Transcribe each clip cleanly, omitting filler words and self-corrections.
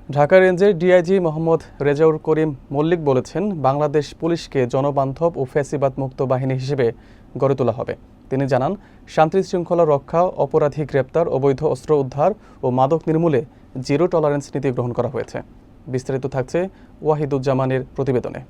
ঢাকা রেঞ্জের ডিআইজি মোহাম্মদ রেজাউল করিম মল্লিক বলেছেন, বাংলাদেশ পুলিশকে জনবান্ধব ও ফ্যাসিবাদ মুক্ত বাহিনী হিসেবে গড়ে তোলা হবে। তিনি জানান, শান্তি শৃঙ্খলা রক্ষা, অপরাধী গ্রেপ্তার, অবৈধ অস্ত্র উদ্ধার ও মাদক নির্মূলে জিরো টলারেন্স নীতি গ্রহণ করা হয়েছে। বিস্তারিত থাকছে ওয়াহিদুজ্জামানের প্রতিবেদনে।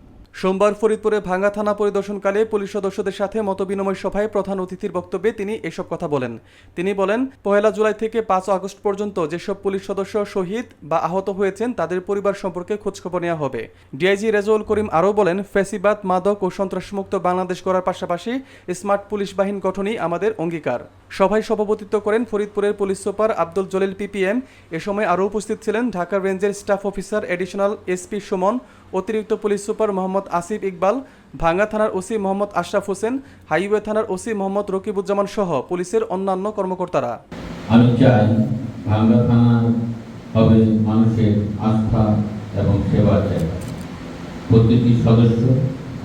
সোমবার ফরিদপুরে ভাঙ্গা থানা পরিদর্শনকালে পুলিশ সদস্যদের সাথে মতবিনিময় সভায় প্রধান অতিথির বক্তব্যে তিনি এসব কথা বলেন। তিনি বলেন, ১ জুলাই থেকে ৫ আগস্ট পর্যন্ত যেসব পুলিশ সদস্য শহীদ বা আহত হয়েছেন তাদের পরিবার সম্পর্কে খোঁজখবর নেওয়া হবে। ডিআইজি রেজাউল করিম আরও বলেন, ফ্যাসিবাদ, মাদক ও সন্ত্রাসমুক্ত বাংলাদেশ গড়ার পাশাপাশি স্মার্ট পুলিশ বাহিনী গঠনই আমাদের অঙ্গীকার। সভায় সভাপতিত্ব করেন ফরিদপুরের police super Abdul Jalil PPM. এ সময় আরও উপস্থিত ছিলেন ঢাকা রেঞ্জের staff officer additional SP Suman, অতিরিক্ত পুলিশ সুপার মোহাম্মদ আসিফ ইকবাল, ভাঙ্গা থানার ওসি মোহাম্মদ আশরাফ হোসেন, হাইওয়ে থানার ওসি মোহাম্মদ রকিবুজ্জামান সহ পুলিশের অন্যান্য কর্মকর্তারা। আমি চাই ভাঙ্গা থানা হবে মানুষের আস্থা এবং সেবার জায়গা। প্রতিটি সদস্য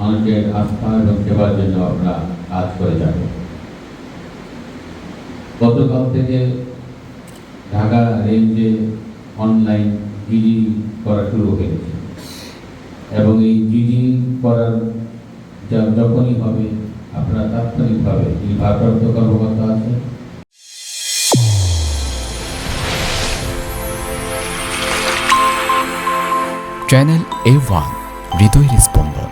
মানুষের আস্থা এবং সেবার জন্য আমরা কাজ করে যাব। গতকাল থেকে ঢাকা রেঞ্জে অনলাইন জিডি করা শুরু হয়েছে এবং এই জিডি করার যখনই হবে আপনারা তাৎক্ষণিকভাবে এই ভারপ্রাপ্ত কর্মকর্তা আছে চ্যানেল A1 হৃদয়ের স্পন্দন।